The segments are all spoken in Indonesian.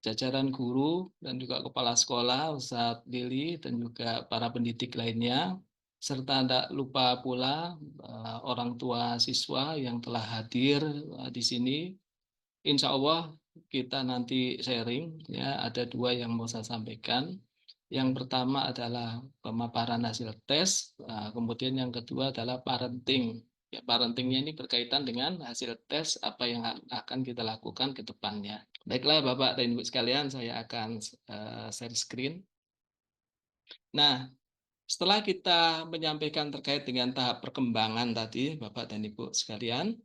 jajaran guru dan juga kepala sekolah, Ustadz Lili dan juga para pendidik lainnya, serta tidak lupa pula orang tua siswa yang telah hadir di sini. Insya Allah kita nanti sharing ya, ada dua yang mau saya sampaikan. Yang pertama adalah pemaparan hasil tes, kemudian yang kedua adalah parenting. Ya, parentingnya ini berkaitan dengan hasil tes apa yang akan kita lakukan ke depannya. Baiklah Bapak dan Ibu sekalian, saya akan share screen. Nah, setelah kita menyampaikan terkait dengan tahap perkembangan tadi, Bapak dan Ibu sekalian,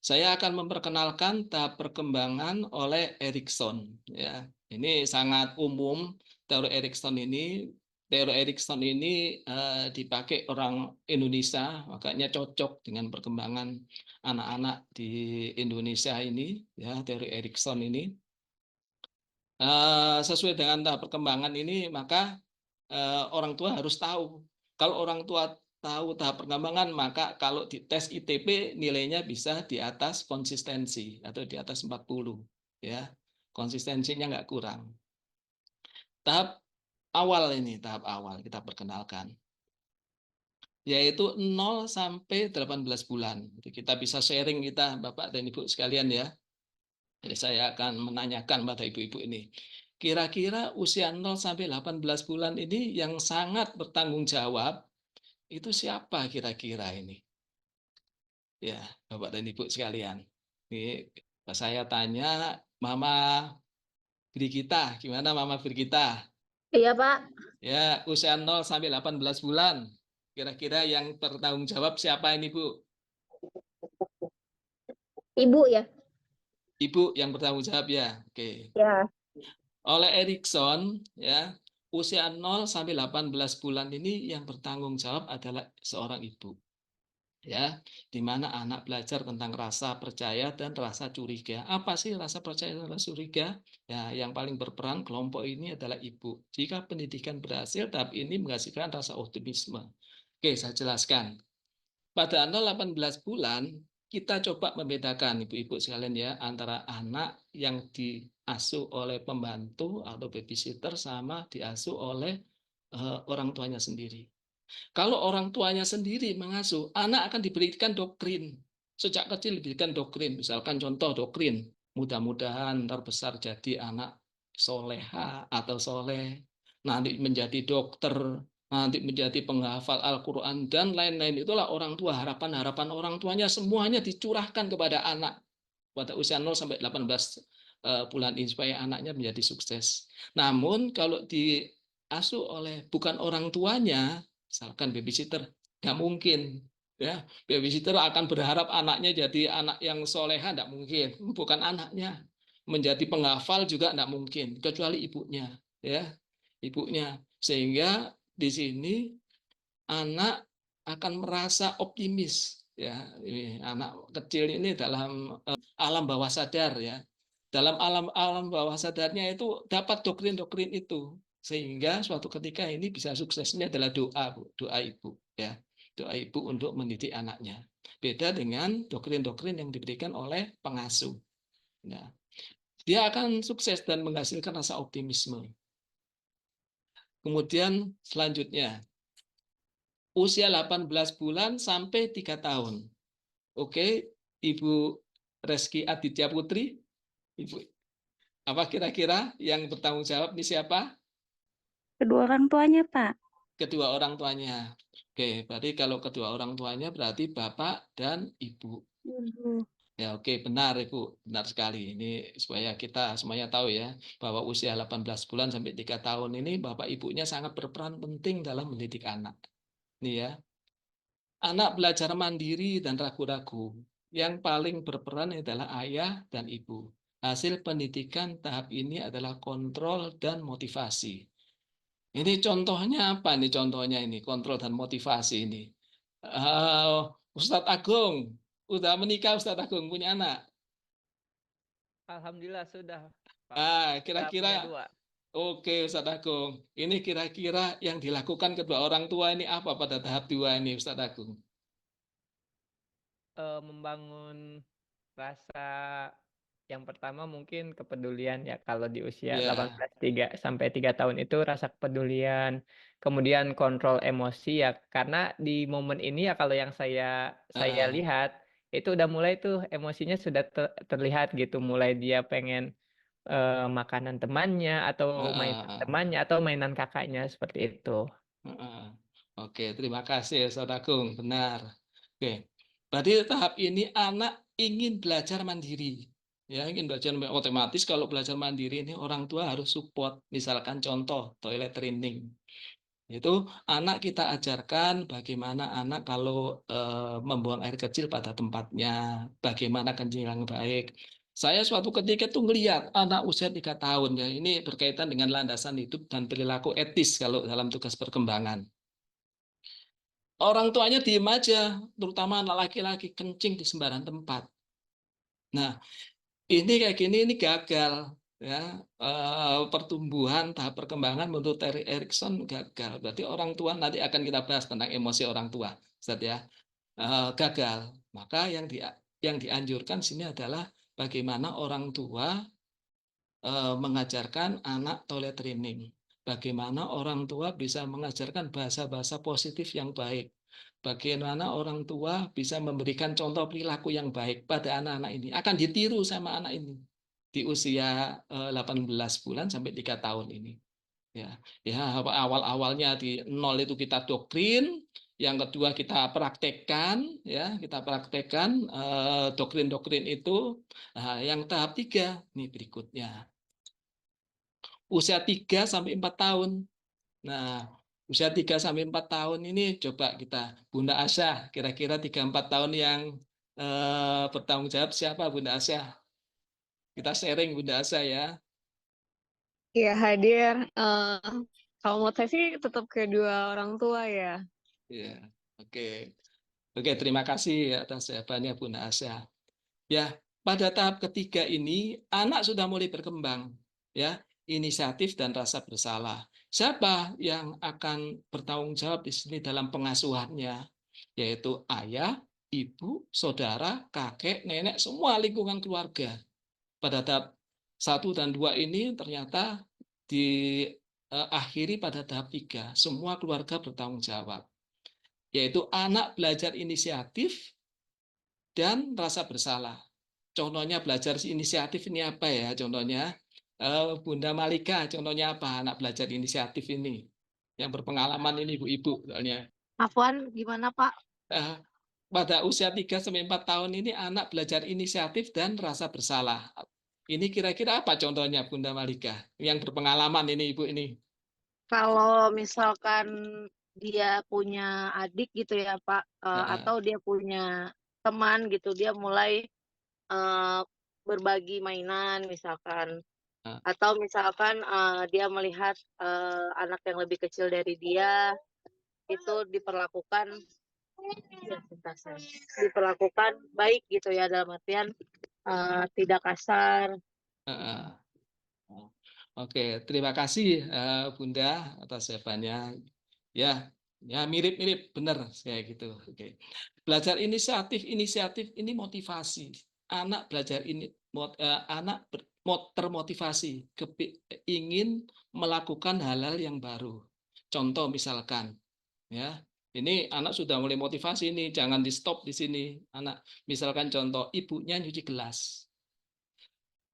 saya akan memperkenalkan tahap perkembangan oleh Erikson. Ya, ini sangat umum teori Erikson ini. Teori Erikson ini dipakai orang Indonesia, makanya cocok dengan perkembangan anak-anak di Indonesia ini. Ya, teori Erikson ini sesuai dengan tahap perkembangan ini, maka orang tua harus tahu. Kalau orang tua tahu tahap perkembangan, maka kalau di tes ITP nilainya bisa di atas konsistensi atau di atas 40. Ya, konsistensinya nggak kurang. Tahap awal ini, tahap awal kita perkenalkan, yaitu 0 sampai 18 bulan. Jadi kita bisa sharing kita, Bapak dan Ibu sekalian ya. Jadi saya akan menanyakan pada ibu-ibu ini, kira-kira usia 0 sampai 18 bulan ini yang sangat bertanggung jawab itu siapa kira-kira ini? Ya, Bapak dan Ibu sekalian. Ini saya tanya Mama Brigita, gimana Mama Brigita? Iya, Pak. Ya, usia 0 sampai 18 bulan. Kira-kira yang bertanggung jawab siapa ini, Bu? Ibu ya? Ibu yang bertanggung jawab ya. Oke. Ya. Oleh Erikson, ya, usia 0 sampai 18 bulan ini yang bertanggung jawab adalah seorang ibu. Ya, di mana anak belajar tentang rasa percaya dan rasa curiga. Apa sih rasa percaya dan rasa curiga? Ya, yang paling berperan kelompok ini adalah ibu. Jika pendidikan berhasil, tahap ini menghasilkan rasa optimisme. Oke, saya jelaskan. Pada 0-18 bulan, kita coba membedakan ibu-ibu sekalian ya, antara anak yang diasuh oleh pembantu atau babysitter sama diasuh oleh orang tuanya sendiri. Kalau orang tuanya sendiri mengasuh, anak akan diberikan doktrin. Sejak kecil diberikan doktrin. Misalkan contoh doktrin, mudah-mudahan terbesar jadi anak soleha atau soleh, nanti menjadi dokter, nanti menjadi penghafal Al-Quran, dan lain-lain. Itulah orang tua, harapan-harapan orang tuanya semuanya dicurahkan kepada anak pada usia 0 sampai 18 bulan ini supaya anaknya menjadi sukses. Namun kalau diasuh oleh bukan orang tuanya, misalkan babysitter, nggak mungkin. Ya, babysitter akan berharap anaknya jadi anak yang soleha, nggak mungkin. Bukan anaknya. Menjadi penghafal juga nggak mungkin, kecuali ibunya. Ya, ibunya. Sehingga di sini anak akan merasa optimis. Ya, ini anak kecil ini dalam alam bawah sadar ya. Dalam alam bawah sadarnya itu dapat doktrin-doktrin itu, sehingga suatu ketika ini bisa suksesnya adalah doa, Bu, doa ibu ya. Doa ibu untuk mendidik anaknya. Beda dengan doktrin-doktrin yang diberikan oleh pengasuh. Nah, dia akan sukses dan menghasilkan rasa optimisme. Kemudian selanjutnya, usia 18 bulan sampai 3 tahun. Oke, Ibu Reski Aditya Putri, Ibu, apa kira-kira yang bertanggung jawab ini siapa? Kedua orang tuanya, Pak. Kedua orang tuanya. Oke, berarti kalau kedua orang tuanya berarti Bapak dan Ibu. Ibu. Ya, oke, benar Ibu, benar sekali. Ini supaya kita semuanya tahu ya, bahwa usia 18 bulan sampai 3 tahun ini Bapak Ibunya sangat berperan penting dalam mendidik anak. Ini ya. Anak belajar mandiri dan ragu-ragu. Yang paling berperan adalah ayah dan ibu. Hasil pendidikan tahap ini adalah kontrol dan motivasi. Ini contohnya apa nih contohnya ini, kontrol dan motivasi ini. Ustadz Agung, udah menikah Ustadz Agung, punya anak? Alhamdulillah sudah, Pak. Kita Kira-kira, punya dua. oke Ustadz Agung, ini kira-kira yang dilakukan kedua orang tua ini apa pada tahap 2 ini Ustadz Agung? Membangun rasa Yang pertama mungkin kepedulian ya, kalau di usia Ya, 3 tahun itu rasa kepedulian. Kemudian kontrol emosi ya, karena di momen ini ya kalau yang saya heeh, lihat itu udah mulai tuh emosinya sudah terlihat gitu, mulai dia pengen makanan temannya atau mainan heeh, temannya atau mainan kakaknya seperti itu. heeh. Oke, terima kasih Saudara Agung, benar. Oke, berarti tahap ini anak ingin belajar mandiri. Ya, ingin belajar otomatis kalau belajar mandiri ini orang tua harus support. Misalkan contoh toilet training. Itu anak kita ajarkan bagaimana anak kalau membuang air kecil pada tempatnya, bagaimana kencing yang baik. Saya suatu ketika tuh ngelihat anak usia 3 tahun ya, ini berkaitan dengan landasan hidup dan perilaku etis kalau dalam tugas perkembangan. Orang tuanya diem aja, terutama anak laki-laki kencing di sembarang tempat. Nah, ini kayak gini ini gagal ya. Pertumbuhan tahap perkembangan menurut Erikson gagal. Berarti orang tua nanti akan kita bahas tentang emosi orang tua, Ustaz ya. Gagal. Maka yang dianjurkan sini adalah bagaimana orang tua mengajarkan anak toilet training. Bagaimana orang tua bisa mengajarkan bahasa-bahasa positif yang baik. Bagaimana orang tua bisa memberikan contoh perilaku yang baik pada anak-anak ini. Akan ditiru sama anak ini di usia 18 bulan sampai 3 tahun ini. Ya, ya awal-awalnya di nol itu kita doktrin, yang kedua kita praktekkan, ya kita praktekkan doktrin-doktrin itu. Nah, yang tahap 3 nih berikutnya usia 3 sampai 4 tahun. Nah, usia 3 sampai 4 tahun ini coba kita Bunda Asya, kira-kira 3-4 tahun yang bertanggung jawab siapa Bunda Asya? Kita sharing Bunda Asya ya. Iya hadir. Kalau menurut saya sih tetap kedua orang tua ya. Ya, oke. Oke, terima kasih atas jawabannya Bunda Asya. Ya, pada tahap ketiga ini anak sudah mulai berkembang, ya, inisiatif dan rasa bersalah. Siapa yang akan bertanggung jawab di sini dalam pengasuhannya? Yaitu ayah, ibu, saudara, kakek, nenek, semua lingkungan keluarga. Pada tahap 1 dan 2 ini ternyata diakhiri pada tahap 3. Semua keluarga bertanggung jawab, yaitu anak belajar inisiatif dan rasa bersalah. Contohnya belajar inisiatif ini apa ya? Contohnya Bunda Malika, contohnya apa anak belajar inisiatif ini? Yang berpengalaman ini ibu-ibu soalnya. Afwan, gimana Pak? Eh, Pada usia 3 sampai 4 tahun ini anak belajar inisiatif dan rasa bersalah. Ini kira-kira apa contohnya Bunda Malika? Yang berpengalaman ini ibu ini. Kalau misalkan dia punya adik gitu ya Pak, Heeh, atau dia punya teman gitu, dia mulai eh, berbagi mainan misalkan, heeh, atau misalkan dia melihat anak yang lebih kecil dari dia itu ya, sebentar, Say. Diperlakukan baik gitu ya, dalam artian tidak kasar. heeh. Oke, terima kasih Bunda atas jawabannya. Ya, ya mirip-mirip benar kayak gitu. Oke. Belajar inisiatif ini motivasi. Anak belajar ini anak termotivasi ingin melakukan hal-hal yang baru. Contoh misalkan ya. Ini anak sudah mulai motivasi ini, jangan di stop di sini. Anak misalkan contoh ibunya nyuci gelas.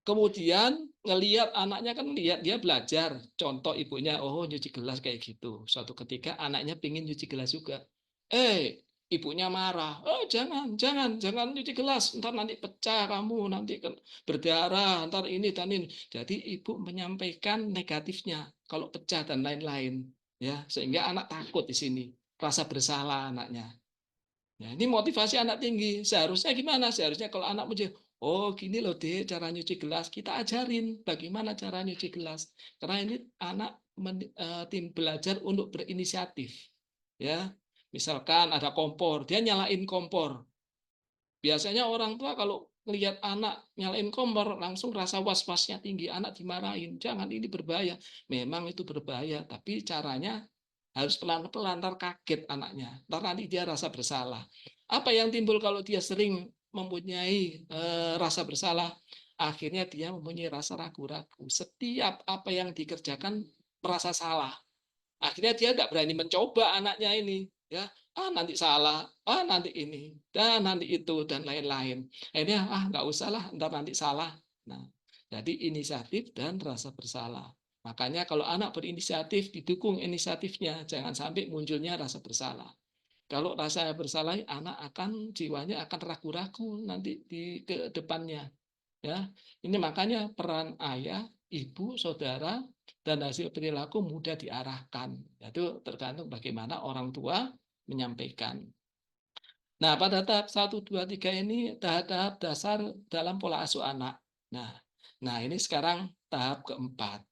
Kemudian ngelihat anaknya kan lihat dia belajar, contoh ibunya oh nyuci gelas kayak gitu. Suatu ketika anaknya pingin nyuci gelas juga. Ibunya marah. Oh jangan nyuci gelas, ntar nanti pecah kamu, nanti kan berdarah, ntar ini dan ini. Jadi ibu menyampaikan negatifnya kalau pecah dan lain-lain, ya sehingga anak takut di sini, rasa bersalah anaknya. Ya, ini motivasi anak tinggi. Seharusnya gimana? Seharusnya kalau anak muncul, oh gini loh deh cara nyuci gelas. Kita ajarin bagaimana cara nyuci gelas. Karena ini anak tim belajar untuk berinisiatif. Ya, misalkan ada kompor, dia nyalain kompor. Biasanya orang tua kalau lihat anak nyalain kompor langsung rasa was-wasnya tinggi, anak dimarahin. Jangan ini berbahaya. Memang itu berbahaya, tapi caranya harus pelan-pelan, ntar kaget anaknya. Ntar nanti dia rasa bersalah. Apa yang timbul kalau dia sering mempunyai rasa bersalah? akhirnya dia mempunyai rasa ragu-ragu. Setiap apa yang dikerjakan merasa salah. Akhirnya dia nggak berani mencoba anaknya ini. Ya, nanti salah, nanti ini, dan nanti itu, dan lain-lain. Akhirnya, nggak usah lah, ntar nanti salah. Nah, jadi inisiatif dan rasa bersalah. Makanya kalau anak berinisiatif, didukung inisiatifnya. Jangan sampai munculnya rasa bersalah. Kalau rasa bersalah, anak akan jiwanya akan ragu-ragu nanti di ke depannya. Ya, ini makanya peran ayah, ibu, saudara, dan hasil perilaku mudah diarahkan. Itu tergantung bagaimana orang tua menyampaikan. Nah, pada tahap 1, 2, 3 ini tahap dasar dalam pola asuh anak. Nah, ini sekarang tahap keempat.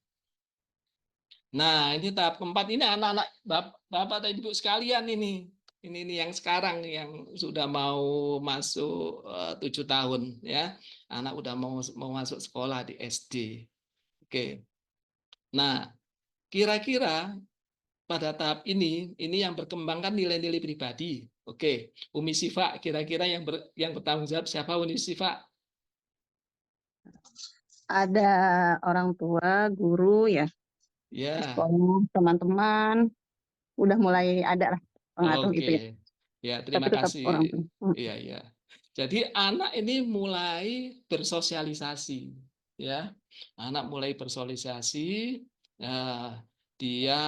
Nah, ini tahap keempat ini anak-anak Bapak dan Ibu sekalian ini. Ini yang sekarang yang sudah mau masuk 7 tahun ya. Anak udah mau masuk sekolah di SD. Oke. Nah, kira-kira pada tahap ini yang berkembangkan nilai-nilai pribadi. Oke, Umi Sifa kira-kira yang bertanggung jawab siapa Umi Sifa? Ada orang tua, guru ya, Ya. sekolah, teman-teman, udah mulai ada lah pengatur gitu ya. Oke. Ya, terima Tapi tetap kasih. orang tua. Iya, iya. Jadi anak ini mulai bersosialisasi, ya. Anak mulai bersosialisasi, dia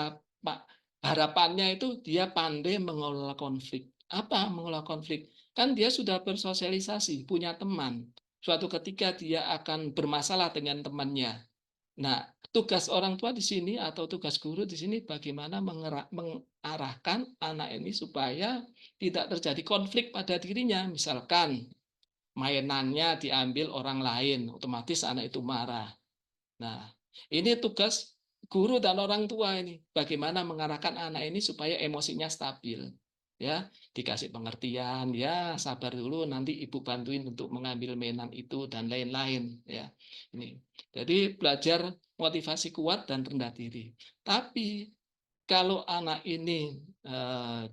harapannya itu dia pandai mengelola konflik. Apa mengelola konflik? Kan dia sudah bersosialisasi, punya teman. Suatu ketika dia akan bermasalah dengan temannya. Nah, tugas orang tua di sini atau tugas guru di sini bagaimana mengarahkan anak ini supaya tidak terjadi konflik pada dirinya. Misalkan mainannya diambil orang lain, otomatis anak itu marah. Nah, ini tugas guru dan orang tua ini. Bagaimana mengarahkan anak ini supaya emosinya stabil. Ya, dikasih pengertian, ya sabar dulu nanti ibu bantuin untuk mengambil mainan itu dan lain-lain ya. Ini. Jadi belajar motivasi kuat dan rendah diri. Tapi kalau anak ini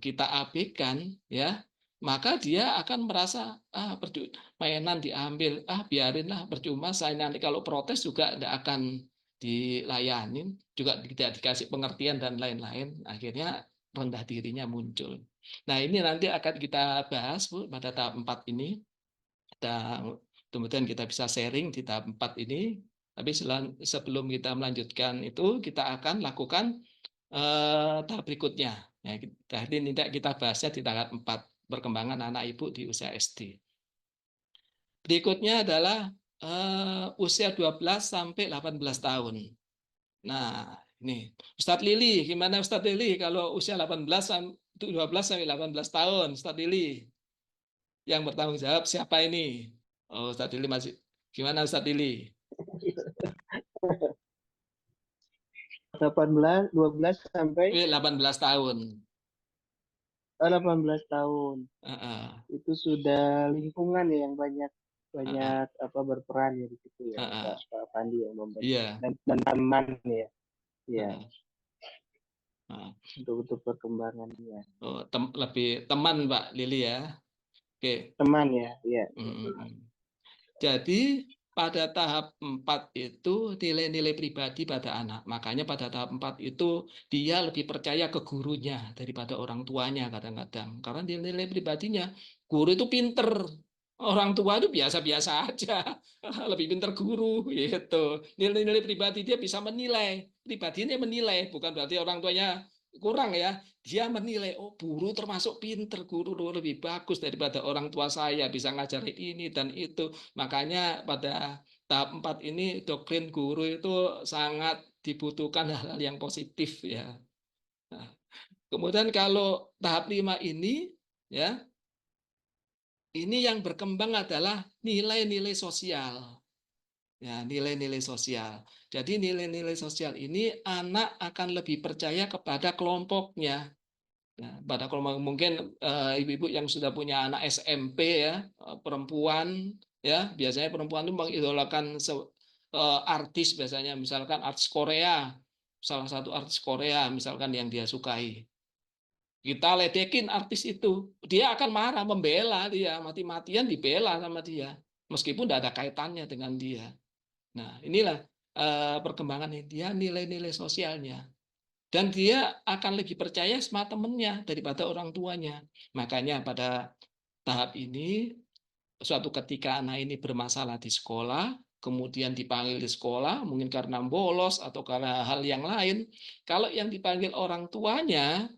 kita abaikan ya, maka dia akan merasa mainan diambil, biarinlah percuma, saya nanti kalau protes juga tidak akan dilayanin, juga tidak dikasih pengertian dan lain-lain, akhirnya rendah dirinya muncul. Nah, ini nanti akan kita bahas Bu pada tahap 4 ini. Kemudian kita bisa sharing di tahap 4 ini. Tapi sebelum kita melanjutkan itu, kita akan lakukan tahap berikutnya. Ya, ini kita bahasnya di tahap 4, perkembangan anak ibu di usia SD. Berikutnya adalah usia 12 sampai 18 tahun. Nah, ini Ustadz Lili, gimana Ustadz Lili kalau usia 12 sampai 18 tahun, Ustadz Lili? Yang bertanggung jawab siapa ini? Oh, Ustadz Lili masih. Gimana Ustadz Lili? 12 sampai 18 tahun. 18 tahun. Itu sudah lingkungan ya yang banyak berperan ya di situ ya, Pak Pandi yang membantu. Dan teman ya. Iya. Untuk perkembangannya. Oh, lebih teman Pak Lili ya. Oke. Teman ya, iya. Jadi pada tahap 4 itu nilai-nilai pribadi pada anak. Makanya pada tahap 4 itu dia lebih percaya ke gurunya daripada orang tuanya kadang-kadang. Karena nilai pribadinya, guru itu pinter. Orang tua itu biasa-biasa aja. Lebih pinter guru gitu. Nilai-nilai pribadi dia bisa menilai. Pribadinya menilai, bukan berarti orang tuanya kurang ya. Dia menilai, oh guru termasuk pinter, guru lebih bagus daripada orang tua saya, bisa ngajarin ini dan itu. Makanya pada tahap 4 ini doktrin guru itu sangat dibutuhkan hal-hal yang positif ya. Nah, kemudian kalau tahap 5 ini ya, ini yang berkembang adalah nilai-nilai sosial. Ya, nilai-nilai sosial. Jadi nilai-nilai sosial ini anak akan lebih percaya kepada kelompoknya. Nah, pada kelompok mungkin ibu-ibu yang sudah punya anak SMP ya, perempuan ya, biasanya perempuan itu mengidolakan artis biasanya, misalkan artis Korea, salah satu artis Korea misalkan yang dia sukai. Kita ledekin artis itu, dia akan marah, membela dia, mati-matian dibela sama dia. meskipun tidak ada kaitannya dengan dia. Nah, inilah perkembangan dia, nilai-nilai sosialnya. Dan dia akan lebih percaya sama temannya daripada orang tuanya. Makanya pada tahap ini, suatu ketika anak ini bermasalah di sekolah, kemudian dipanggil di sekolah, mungkin karena bolos atau karena hal yang lain, kalau yang dipanggil orang tuanya,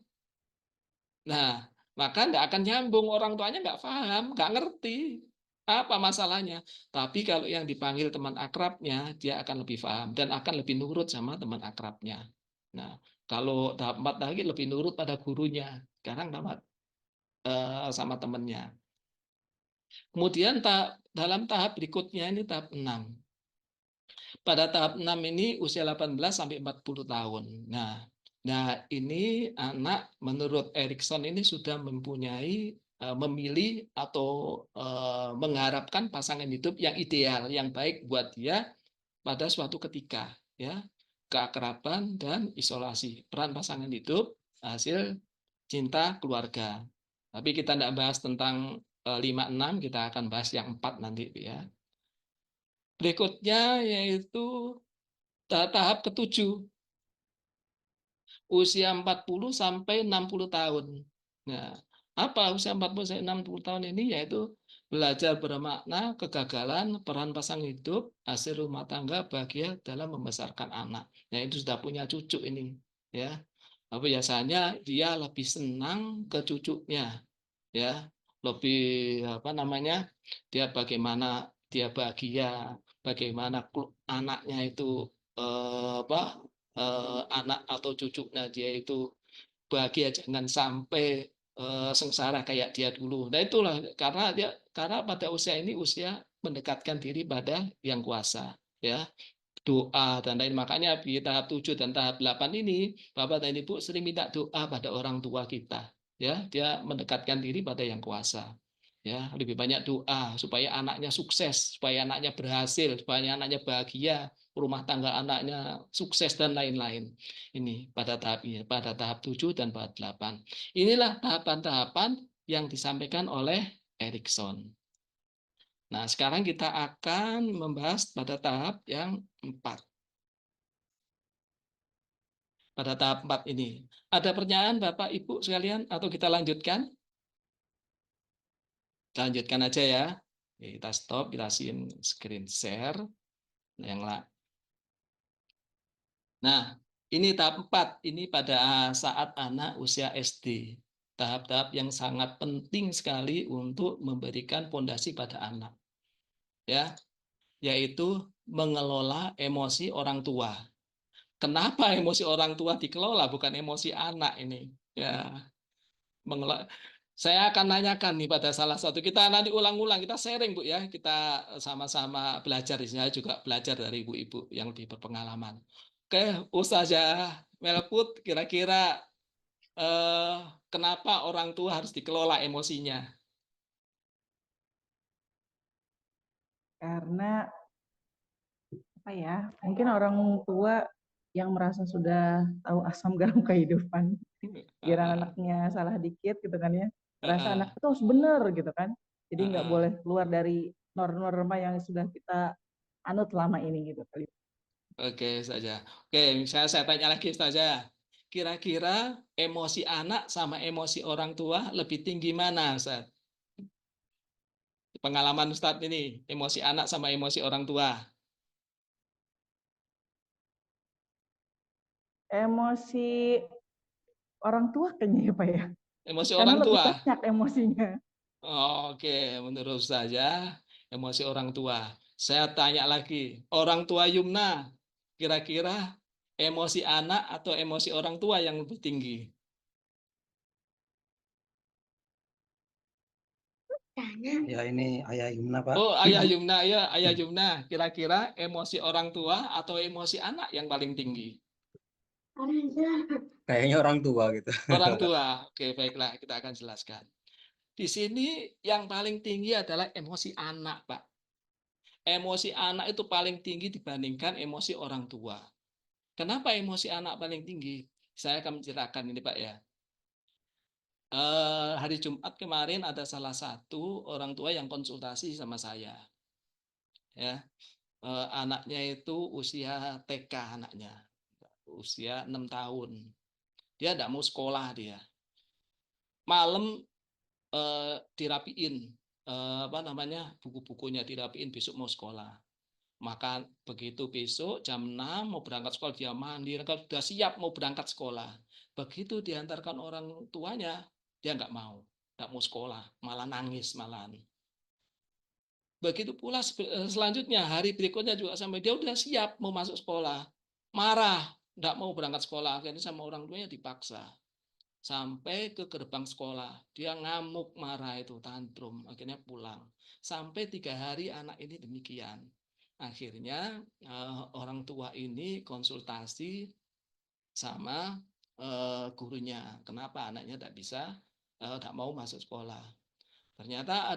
nah, maka nggak akan nyambung, orang tuanya nggak paham, nggak ngerti apa masalahnya. Tapi kalau yang dipanggil teman akrabnya, dia akan lebih paham dan akan lebih nurut sama teman akrabnya. Nah, kalau tahap 4 lagi lebih nurut pada gurunya, sekarang sama temannya. Kemudian dalam tahap berikutnya ini tahap 6. Pada tahap 6 ini usia 18 sampai 40 tahun. Nah, ini anak menurut Erikson ini sudah mempunyai memilih atau mengharapkan pasangan hidup yang ideal, yang baik buat dia pada suatu ketika, ya. Keakraban dan isolasi. Peran pasangan hidup hasil cinta keluarga. Tapi kita tidak bahas tentang 5-6, kita akan bahas yang 4 nanti, ya. Berikutnya yaitu tahap ke-7, usia 40 sampai 60 tahun. Nah, apa usia 40 sampai 60 tahun ini? Yaitu belajar bermakna, kegagalan, peran pasangan hidup, hasil rumah tangga, bahagia dalam membesarkan anak. Nah, itu sudah punya cucu ini, ya. Biasanya dia lebih senang ke cucunya, ya. Lebih dia bagaimana dia bahagia, bagaimana anaknya itu anak atau cucunya dia itu bahagia, jangan sampai sengsara kayak dia dulu. Nah, itulah karena pada usia ini usia mendekatkan diri pada yang kuasa, ya. Doa dan lain, makanya di tahap 7 dan tahap 8 ini Bapak dan Ibu sering minta doa pada orang tua kita, ya. Dia mendekatkan diri pada yang kuasa, ya. Lebih banyak doa supaya anaknya sukses, supaya anaknya berhasil, supaya anaknya bahagia, rumah tangga anaknya sukses dan lain-lain. Ini pada tahap 7 dan tahap 8. Inilah tahapan-tahapan yang disampaikan oleh Erikson. Nah, sekarang kita akan membahas pada tahap yang 4. Pada tahap 4 ini. Ada pertanyaan Bapak Ibu sekalian atau kita lanjutkan? Kita lanjutkan aja ya. Kita stop, kita screen share. Nah, ini tahap 4. Ini pada saat anak usia SD. Tahap-tahap yang sangat penting sekali untuk memberikan fondasi pada anak. Ya, yaitu mengelola emosi orang tua. Kenapa emosi orang tua dikelola, bukan emosi anak ini? Ya, saya akan nanyakan nih pada salah satu, kita nanti ulang-ulang, kita sharing Bu ya, kita sama-sama belajar. Saya juga belajar dari ibu-ibu yang lebih berpengalaman. Oke, Ustazah Melput, kira-kira kenapa orang tua harus dikelola emosinya? Karena apa ya? Mungkin orang tua yang merasa sudah tahu asam garam kehidupan. Kira anaknya salah dikit gitu kan ya. Rasa anak itu harus benar gitu kan. Jadi nggak boleh keluar dari norma-norma yang sudah kita anut selama ini gitu kali. Oke saja. Oke, misalnya saya tanya lagi saja. Kira-kira emosi anak sama emosi orang tua lebih tinggi mana, Ustaz? Pengalaman Ustaz ini, emosi anak sama emosi orang tua. Emosi orang tua kayaknya ya Pak ya. Emosi Karena orang lebih tua. banyak emosinya. Oke, menurut saya emosi orang tua. Saya tanya lagi, orang tua Yumna, kira-kira emosi anak atau emosi orang tua yang lebih tinggi? Ya ini Ayah Yumna Pak. Oh, Ayah Yumna, ya Ayah Yumna. Kira-kira emosi orang tua atau emosi anak yang paling tinggi? Kayaknya orang tua gitu. Orang tua. Oke, baiklah, kita akan jelaskan. Di sini yang paling tinggi adalah emosi anak, Pak. Emosi anak itu paling tinggi dibandingkan emosi orang tua. Kenapa emosi anak paling tinggi? Saya akan menceritakan ini, Pak ya. Hari Jumat kemarin ada salah satu orang tua yang konsultasi sama saya. ya. Anaknya itu usia TK anaknya, usia 6 tahun. Dia tidak mau sekolah dia. Malam dirapiin, buku-bukunya dirapiin, besok mau sekolah. Maka begitu besok jam 6 mau berangkat sekolah, dia mandi, sudah siap mau berangkat sekolah. Begitu diantarkan orang tuanya, dia nggak mau sekolah, malah nangis malahan. Begitu pula selanjutnya, hari berikutnya juga sampai dia udah siap mau masuk sekolah, marah, nggak mau berangkat sekolah, akhirnya sama orang tuanya dipaksa. Sampai ke gerbang sekolah, dia ngamuk, marah itu, tantrum, akhirnya pulang. Sampai 3 hari anak ini demikian. Akhirnya orang tua ini konsultasi sama gurunya, kenapa anaknya tidak mau masuk sekolah. Ternyata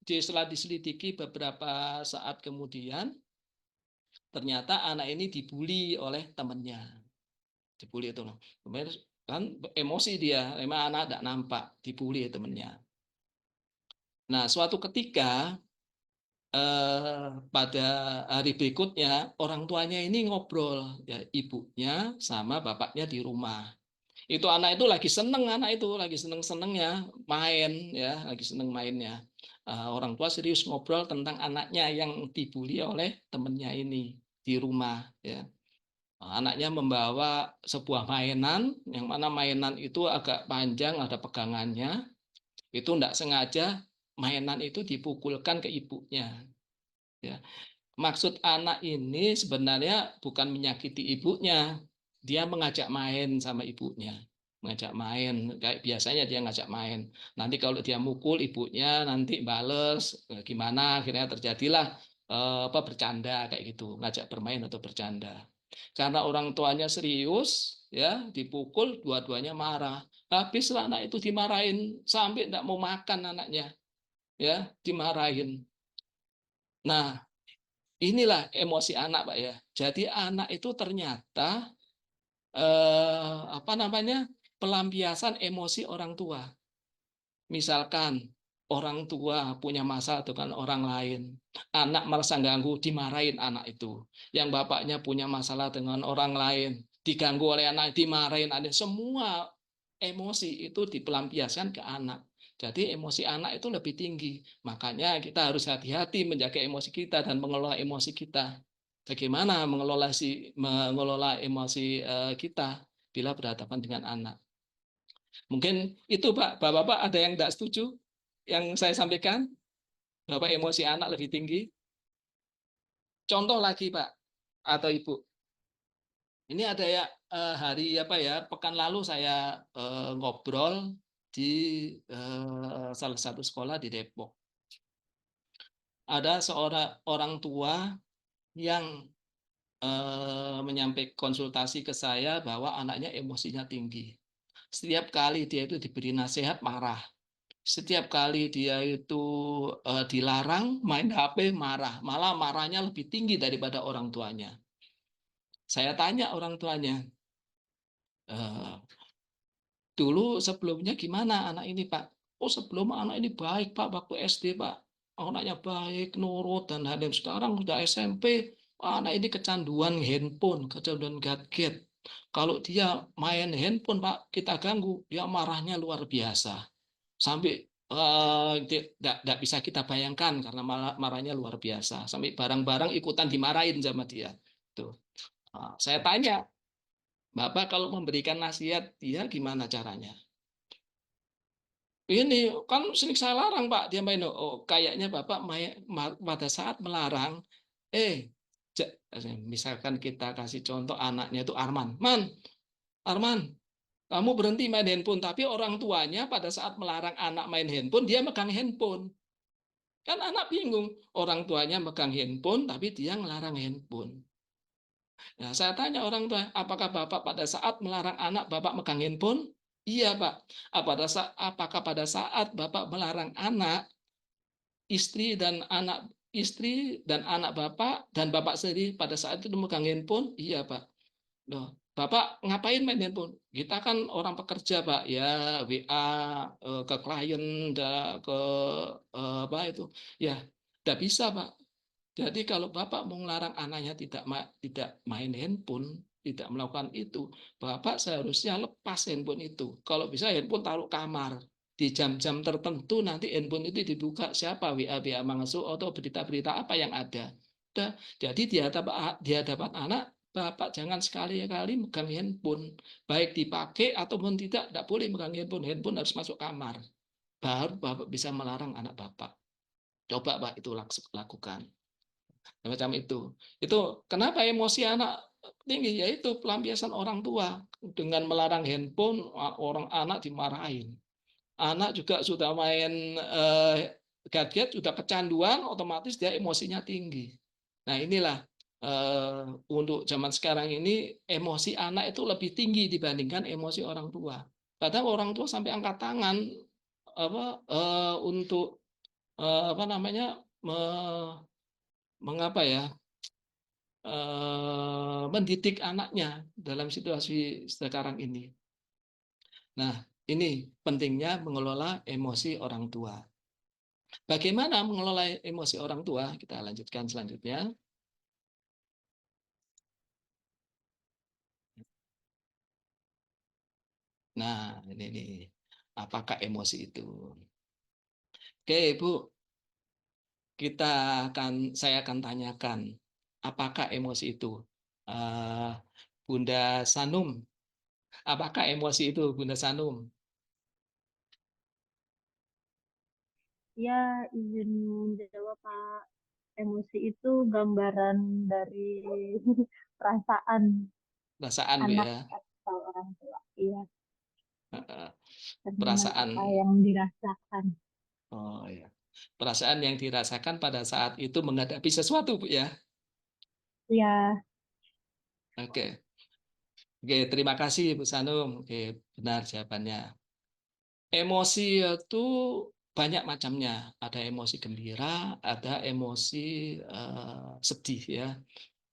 setelah diselidiki beberapa saat kemudian, ternyata anak ini dibully oleh temannya. Dibully itu, kemudian kan emosi dia, memang anak tidak nampak, dibully temannya. Nah, suatu ketika pada hari berikutnya orang tuanya ini ngobrol, ya, ibunya sama bapaknya di rumah. Itu anak itu lagi seneng-senengnya main, ya, lagi seneng mainnya. Orang tua serius ngobrol tentang anaknya yang dibully oleh temennya ini di rumah, ya. Anaknya membawa sebuah mainan, yang mana mainan itu agak panjang, ada pegangannya. Itu tidak sengaja mainan itu dipukulkan ke ibunya, ya. Maksud anak ini sebenarnya bukan menyakiti ibunya, dia mengajak main sama ibunya, ngajak main, kayak biasanya dia ngajak main. Nanti kalau dia mukul ibunya nanti bales, gimana, akhirnya terjadilah bercanda kayak gitu, ngajak bermain atau bercanda. Karena orang tuanya serius, ya, dipukul, dua-duanya marah. Habislah anak itu dimarahin sampai tidak mau makan anaknya, ya, dimarahin. Nah, inilah emosi anak, Pak, ya. Jadi anak itu ternyata pelampiasan emosi orang tua. Misalkan orang tua punya masalah dengan orang lain, anak merasa ganggu, dimarahin anak itu. Yang bapaknya punya masalah dengan orang lain, diganggu oleh anak, dimarahin anak. Semua emosi itu dipelampiaskan ke anak. Jadi emosi anak itu lebih tinggi. Makanya kita harus hati-hati menjaga emosi kita dan mengelola emosi kita. Bagaimana mengelola emosi kita bila berhadapan dengan anak. Mungkin itu, Pak. Bapak-bapak ada yang tidak setuju yang saya sampaikan? Bahwa emosi anak lebih tinggi? Contoh lagi, Pak atau Ibu. Ini ada ya pekan lalu saya ngobrol di salah satu sekolah di Depok. Ada seorang orang tua yang menyampaikan konsultasi ke saya bahwa anaknya emosinya tinggi. Setiap kali dia itu diberi nasihat marah. Setiap kali dia itu dilarang main HP marah. Malah marahnya lebih tinggi daripada orang tuanya. Saya tanya orang tuanya, dulu sebelumnya gimana anak ini, Pak? Oh, sebelum anak ini baik, Pak, waktu SD, Pak. Anaknya baik, nurut, dan hadir. Sekarang sudah SMP, anak ini kecanduan handphone, kecanduan gadget. Kalau dia main handphone, Pak, kita ganggu, dia marahnya luar biasa. Sampai tidak bisa kita bayangkan karena marahnya luar biasa. Sampai barang-barang ikutan dimarahin sama dia. Tuh. Saya tanya, Bapak kalau memberikan nasihat, dia gimana caranya? Ini kan sering saya larang, Pak, dia main. Oh, kayaknya Bapak pada saat melarang, misalkan kita kasih contoh anaknya itu Arman. Arman, kamu berhenti main handphone. Tapi orang tuanya pada saat melarang anak main handphone, dia megang handphone. Kan anak bingung. Orang tuanya megang handphone, tapi dia ngelarang handphone. Nah, saya tanya orang tua, apakah Bapak pada saat melarang anak Bapak megang handphone? Iya, Pak. Apakah pada saat Bapak melarang anak, istri dan anak Bapak dan Bapak sendiri pada saat itu megang handphone? Iya, Pak. Loh, Bapak ngapain main handphone? Kita kan orang pekerja, Pak, ya, WA ke klien, ke apa itu, ya, tidak bisa, Pak. Jadi kalau Bapak mau melarang anaknya tidak main handphone, tidak melakukan itu, Bapak seharusnya lepas handphone itu. Kalau bisa handphone taruh kamar. Di jam-jam tertentu nanti handphone itu dibuka siapa, WA masuk atau berita-berita apa yang ada. Jadi di hadapan anak, Bapak jangan sekali-kali megang handphone. Baik dipakai ataupun tidak boleh megang handphone. Handphone harus masuk kamar. Baru Bapak bisa melarang anak Bapak. Coba Pak itu lakukan. Macam itu kenapa emosi anak tinggi, yaitu pelampiasan orang tua dengan melarang handphone. Orang anak dimarahin, anak juga sudah main gadget, sudah kecanduan, otomatis dia emosinya tinggi. Nah inilah untuk zaman sekarang ini emosi anak itu lebih tinggi dibandingkan emosi orang tua. Kadang orang tua sampai angkat tangan untuk apa namanya mengapa ya mendidik anaknya dalam situasi sekarang ini. Nah, ini pentingnya mengelola emosi orang tua. Bagaimana mengelola emosi orang tua? Kita lanjutkan selanjutnya. Nah, ini nih. Apakah emosi itu? Oke, Bu. Saya akan tanyakan, apakah emosi itu? Bunda Sanum, apakah emosi itu, Bunda Sanum? Ya, izin menjawab, Pak. Emosi itu gambaran dari perasaan Perasaan, Bu, anak ya. atau orang tua. Iya, tentang Perasaan. apa yang dirasakan. Oh ya. Perasaan yang dirasakan pada saat itu menghadapi sesuatu, Bu, ya. Ya, Oke. Oke, terima kasih Bu Sanum. Oke, benar jawabannya. Emosi itu banyak macamnya. Ada emosi gembira, ada emosi sedih, ya.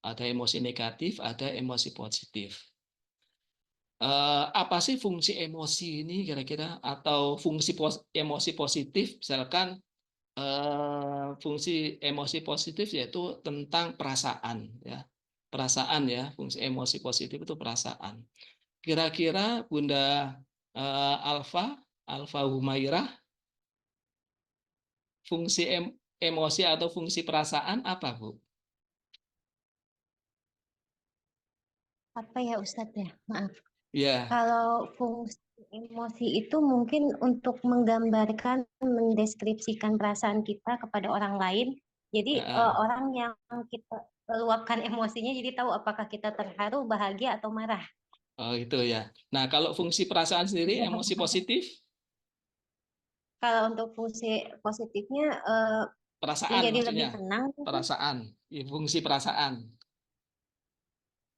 Ada emosi negatif, ada emosi positif. Apa sih fungsi emosi ini kira-kira? Atau fungsi emosi positif, misalkan fungsi emosi positif yaitu tentang perasaan, ya. Perasaan, ya, fungsi emosi positif itu perasaan. Kira-kira Bunda Alfa Humairah, fungsi emosi atau fungsi perasaan apa, Bu? Apa ya Ustadz ya? Maaf. Ya. Kalau fungsi emosi itu mungkin untuk menggambarkan, mendeskripsikan perasaan kita kepada orang lain. Jadi orang yang kita luapkan emosinya jadi tahu apakah kita terharu, bahagia, atau marah. Oh, itu ya. Nah, kalau fungsi perasaan sendiri, emosi positif? Kalau untuk fungsi positifnya Perasaan menjadi maksudnya. lebih tenang. Perasaan. Fungsi perasaan.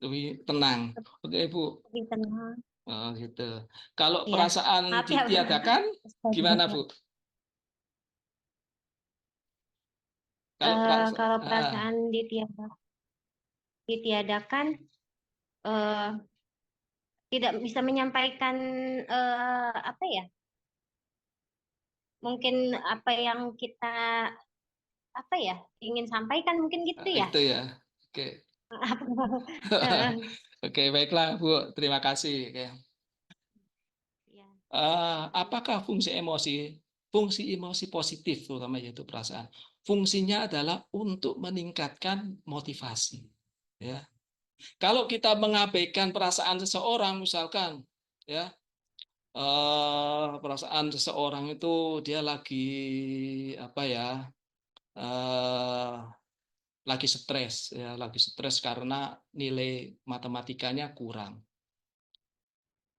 Lebih tenang. Oke, Bu. Lebih tenang. Oh, gitu. Kalau Ya. perasaan Maaf ya, ditiadakan, gimana, Bu? Kalau perasaan ditiadakan, tidak bisa menyampaikan apa ya? Mungkin apa yang kita ingin sampaikan mungkin gitu ya. Itu ya. Oke. Oke, baiklah, Bu. Terima kasih. Oke. Apakah fungsi emosi? Fungsi emosi positif, terutama yaitu perasaan. Fungsinya adalah untuk meningkatkan motivasi. Ya. Kalau kita mengabaikan perasaan seseorang, misalkan, ya, perasaan seseorang itu dia lagi apa ya, lagi stres, ya, lagi stres karena nilai matematikanya kurang.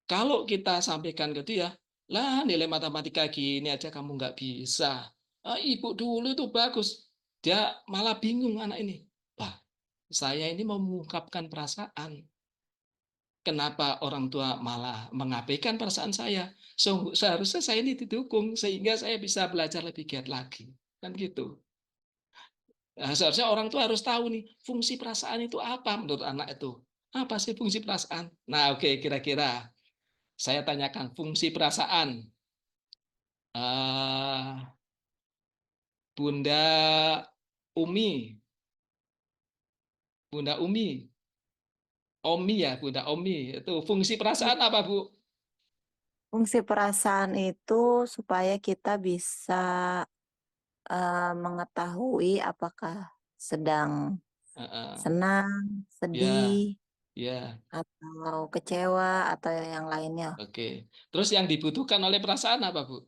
Kalau kita sampaikan ke dia, lah nilai matematika gini aja kamu nggak bisa. Ibu dulu itu bagus. Dia malah bingung anak ini. Wah, saya ini mau mengungkapkan perasaan. Kenapa orang tua malah mengabaikan perasaan saya? Seharusnya saya ini didukung sehingga saya bisa belajar lebih giat lagi. Kan gitu. Nah, seharusnya orang tua harus tahu nih, fungsi perasaan itu apa menurut anak itu. Apa sih fungsi perasaan? Nah, oke, kira-kira saya tanyakan fungsi perasaan. Bunda Umi, Bunda Umi. Omi ya, Bunda Omi. Itu fungsi perasaan apa, Bu? Fungsi perasaan itu supaya kita bisa mengetahui apakah sedang senang, Ya, sedih, ya. atau kecewa, atau yang lainnya. Oke. Terus yang dibutuhkan oleh perasaan apa, Bu?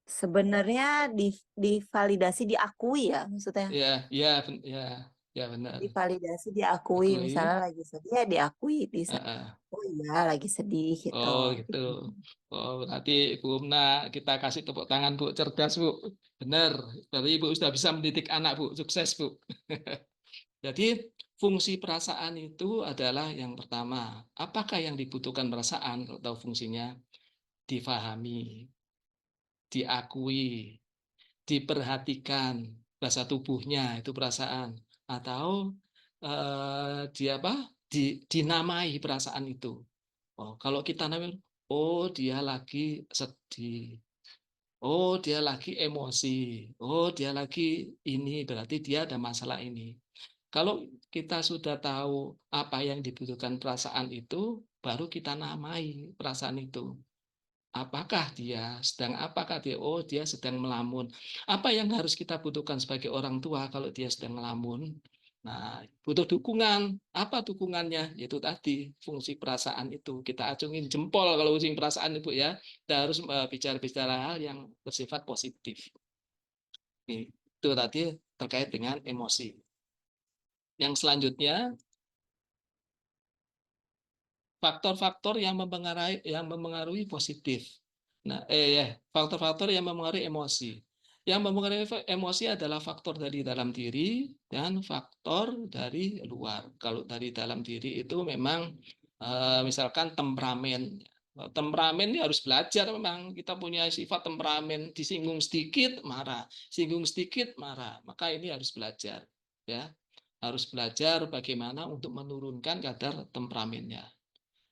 Sebenarnya divalidasi, diakui ya maksudnya. Ya, ya benar. Divalidasi, diakui. Akui. Misalnya lagi sedih ya diakui. Oh iya lagi sedih gitu. Oh gitu. Oh berarti Bu Umna kita kasih tepuk tangan, Bu. Cerdas, Bu. Benar. Berarti Ibu sudah bisa mendidik anak, Bu. Sukses, Bu. Jadi fungsi perasaan itu adalah yang pertama. Apakah yang dibutuhkan perasaan? Kalau tahu fungsinya, difahami, diakui, diperhatikan, bahasa tubuhnya itu perasaan, atau dinamai perasaan itu. Oh, kalau kita namanya, oh dia lagi sedih, oh dia lagi emosi, oh dia lagi ini, berarti dia ada masalah ini. Kalau kita sudah tahu apa yang dibutuhkan perasaan itu, baru kita namai perasaan itu. Apakah dia oh dia sedang melamun. Apa yang harus kita butuhkan sebagai orang tua kalau dia sedang melamun? Nah, butuh dukungan. Apa dukungannya? Yaitu tadi fungsi perasaan itu. Kita acungin jempol kalau fungsi perasaan, Ibu ya. Kita harus bicara-bicara hal yang bersifat positif. Itu tadi terkait dengan emosi. Yang selanjutnya, faktor-faktor yang mempengaruhi positif. Nah, faktor-faktor yang mempengaruhi emosi. Yang mempengaruhi emosi adalah faktor dari dalam diri dan faktor dari luar. Kalau dari dalam diri itu memang misalkan temperamen. Temperamen ini harus belajar memang. Kita punya sifat temperamen, disinggung sedikit marah, singgung sedikit marah. Maka ini harus belajar, ya. Harus belajar bagaimana untuk menurunkan kadar temperamennya.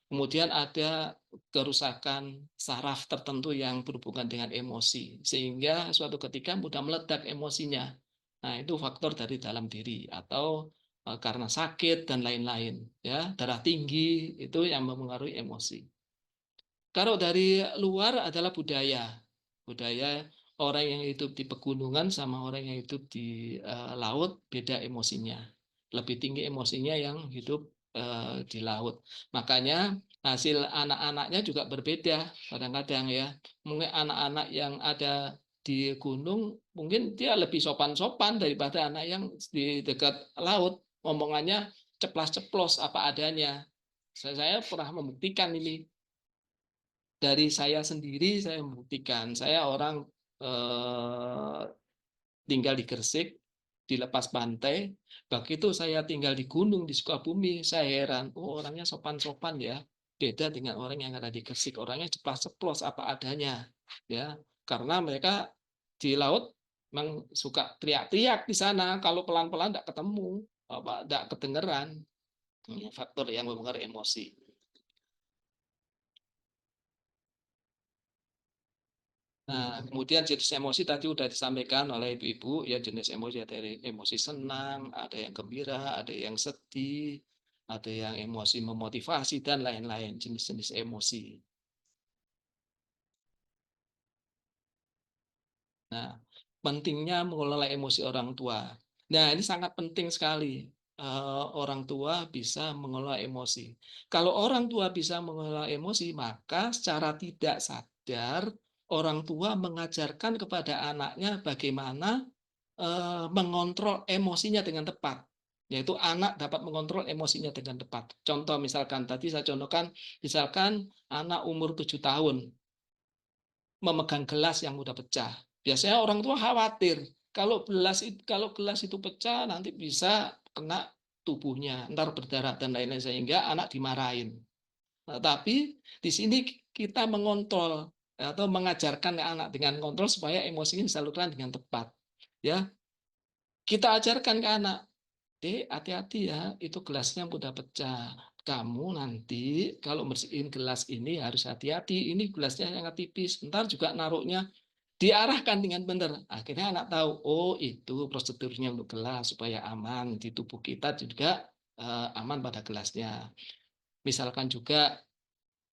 Kemudian ada kerusakan saraf tertentu yang berhubungan dengan emosi, sehingga suatu ketika mudah meledak emosinya. Nah, itu faktor dari dalam diri atau karena sakit dan lain-lain, ya, darah tinggi itu yang mempengaruhi emosi. Kalau dari luar adalah budaya. Budaya orang yang hidup di pegunungan sama orang yang hidup di laut beda emosinya. Lebih tinggi emosinya yang hidup di laut. Makanya hasil anak-anaknya juga berbeda kadang-kadang ya. Mungkin anak-anak yang ada di gunung mungkin dia lebih sopan-sopan daripada anak yang di dekat laut. Omongannya ceplas-ceplos apa adanya. Saya pernah membuktikan ini. Dari saya sendiri saya membuktikan. Saya orang tinggal di Gresik, di lepas pantai. Begitu saya tinggal di gunung di Sukabumi, saya heran, oh orangnya sopan-sopan ya. Beda dengan orang yang ada di Gresik, orangnya ceplas-ceplos apa adanya, ya. Karena mereka di laut memang suka teriak-teriak di sana. Kalau pelan-pelan tidak ketemu, tidak kedengeran. Faktor yang mempengaruhi emosi. Nah, kemudian jenis emosi tadi sudah disampaikan oleh Ibu-ibu, ya jenis emosi ada emosi senang, ada yang gembira, ada yang sedih, ada yang emosi memotivasi dan lain-lain jenis-jenis emosi. Nah, pentingnya mengelola emosi orang tua. Nah, ini sangat penting sekali. Orang tua bisa mengelola emosi. Kalau orang tua bisa mengelola emosi, maka secara tidak sadar orang tua mengajarkan kepada anaknya bagaimana mengontrol emosinya dengan tepat. Yaitu anak dapat mengontrol emosinya dengan tepat. Contoh misalkan, tadi saya contohkan, misalkan anak umur 7 tahun memegang gelas yang mudah pecah. Biasanya orang tua khawatir, kalau gelas itu pecah nanti bisa kena tubuhnya, ntar berdarah dan lain-lain sehingga anak dimarahin. Nah, tapi di sini kita mengontrol atau mengajarkan anak dengan kontrol supaya emosinya disalurkan dengan tepat. Ya, kita ajarkan ke anak, Dek, hati-hati ya, itu gelasnya mudah pecah. Kamu nanti kalau bersihin gelas ini harus hati-hati. Ini gelasnya sangat tipis. Ntar juga naruhnya diarahkan dengan benar. Akhirnya anak tahu, oh itu prosedurnya untuk gelas supaya aman di tubuh kita juga aman pada gelasnya. Misalkan juga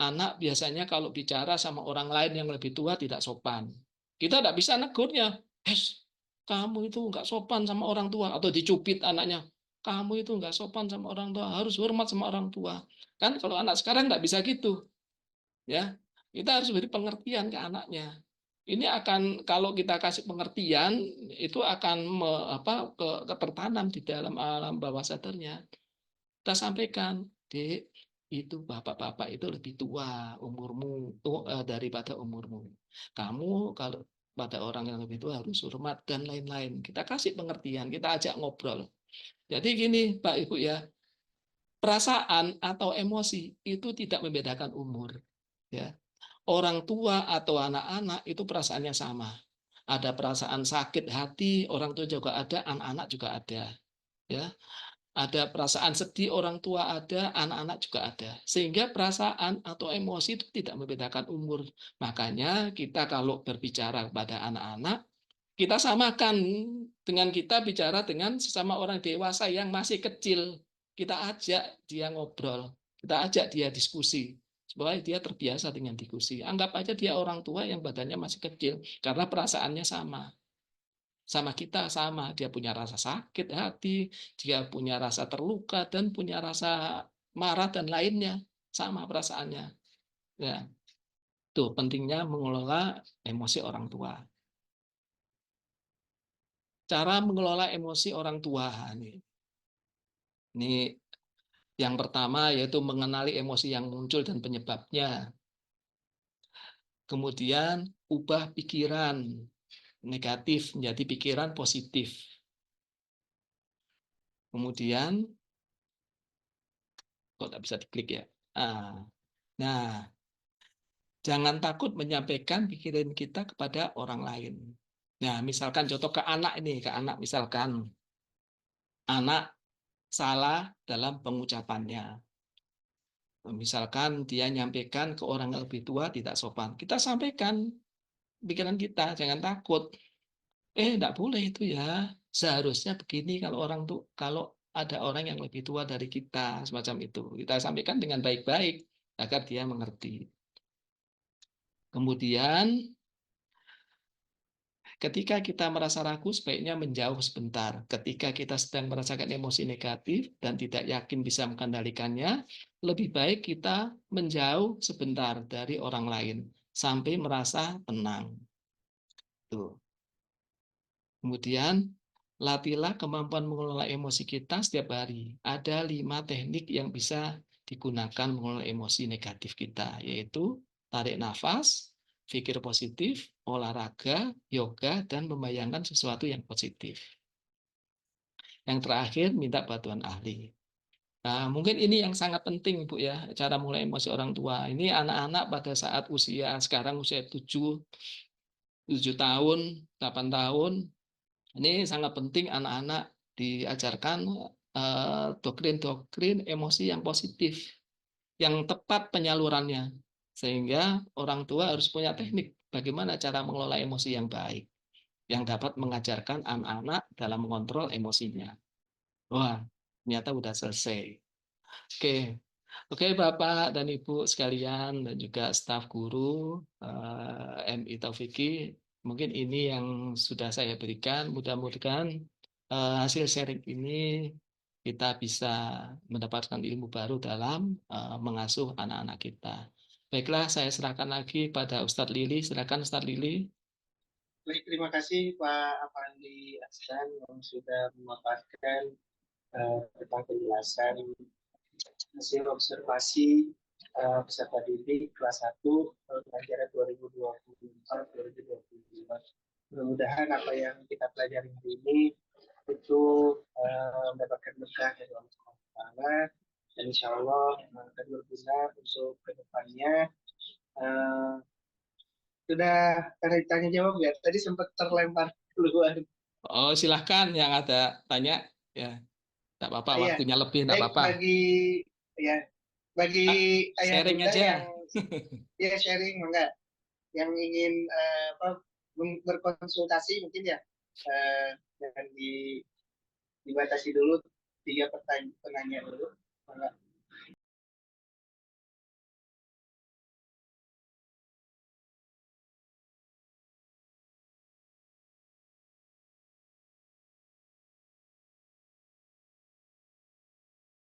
anak biasanya kalau bicara sama orang lain yang lebih tua tidak sopan. Kita tidak bisa negurnya, kamu itu nggak sopan sama orang tua, atau dicubit anaknya, kamu itu nggak sopan sama orang tua, harus hormat sama orang tua. Kan kalau anak sekarang nggak bisa gitu, ya. Kita harus beri pengertian ke anaknya. Ini akan, kalau kita kasih pengertian, itu akan tertanam di dalam alam bawah sadarnya. Kita sampaikan, Dek, itu bapak-bapak itu lebih tua umurmu daripada umurmu. Kamu kalau pada orang yang lebih tua harus hormat dan lain-lain. Kita kasih pengertian, kita ajak ngobrol. Jadi gini, Pak Ibu ya, perasaan atau emosi itu tidak membedakan umur. Ya, orang tua atau anak-anak itu perasaannya sama. Ada perasaan sakit hati, orang tua juga ada, anak-anak juga ada. Ya, ada perasaan sedih orang tua ada, anak-anak juga ada. Sehingga perasaan atau emosi itu tidak membedakan umur. Makanya kita kalau berbicara kepada anak-anak, kita samakan dengan kita bicara dengan sesama orang dewasa yang masih kecil. Kita ajak dia ngobrol, kita ajak dia diskusi, supaya dia terbiasa dengan diskusi. Anggap aja dia orang tua yang badannya masih kecil, karena perasaannya sama. Sama kita sama, dia punya rasa sakit hati, dia punya rasa terluka, dan punya rasa marah dan lainnya, sama perasaannya. Ya, tuh pentingnya mengelola emosi orang tua. Cara mengelola emosi orang tua ini yang pertama yaitu mengenali emosi yang muncul dan penyebabnya. Kemudian ubah pikiran negatif menjadi pikiran positif. Kemudian kok tak bisa diklik ya. Nah, jangan takut menyampaikan pikiran kita kepada orang lain. Nah, misalkan contoh ke anak ini, ke anak misalkan anak salah dalam pengucapannya. Misalkan dia nyampaikan ke orang yang lebih tua tidak sopan. Kita sampaikan pikiran kita, jangan takut. Enggak boleh itu ya. Seharusnya begini kalau kalau ada orang yang lebih tua dari kita, semacam itu. Kita sampaikan dengan baik-baik agar dia mengerti. Kemudian ketika kita merasa ragu, sebaiknya menjauh sebentar. Ketika kita sedang merasakan emosi negatif dan tidak yakin bisa mengendalikannya, lebih baik kita menjauh sebentar dari orang lain sampai merasa tenang. Tuh. Kemudian, latihlah kemampuan mengelola emosi kita setiap hari. Ada 5 teknik yang bisa digunakan mengelola emosi negatif kita, yaitu tarik nafas, pikir positif, olahraga, yoga, dan membayangkan sesuatu yang positif. Yang terakhir, minta bantuan ahli. Nah, mungkin ini yang sangat penting, Bu ya, cara mulai emosi orang tua. Ini anak-anak pada saat usia sekarang usia 7 tahun, 8 tahun. Ini sangat penting anak-anak diajarkan doktrin-doktrin emosi yang positif, yang tepat penyalurannya. Sehingga orang tua harus punya teknik bagaimana cara mengelola emosi yang baik, yang dapat mengajarkan anak-anak dalam mengontrol emosinya. Wah, ternyata udah selesai. Oke, Bapak dan Ibu sekalian dan juga staf guru MI Taufiki, mungkin ini yang sudah saya berikan. Mudah-mudahan hasil sharing ini kita bisa mendapatkan ilmu baru dalam mengasuh anak-anak kita. Baiklah, saya serahkan lagi pada Ustadz Lili. Silakan Ustadz Lili. Baik, terima kasih Pak Afandi Ahsan yang sudah memaparkan tentang penjelasan hasil observasi peserta didik kelas 1 tahun ajaran 2024-2025. Mudah-mudahan apa yang kita pelajari hari ini itu mendapatkan berkah dari Allah SWT, dan insya Allah akan berguna untuk kedepannya. Sudah ada tanya jawab ya? Tadi sempat terlempar keluar. Oh, silahkan yang ada tanya ya. Tidak apa-apa, waktunya lebih tidak apa-apa. Bagi ayah sharing bunda aja. Yang sharing enggak, yang ingin berkonsultasi mungkin ya, jangan dibatasi dulu 3 penanya dulu.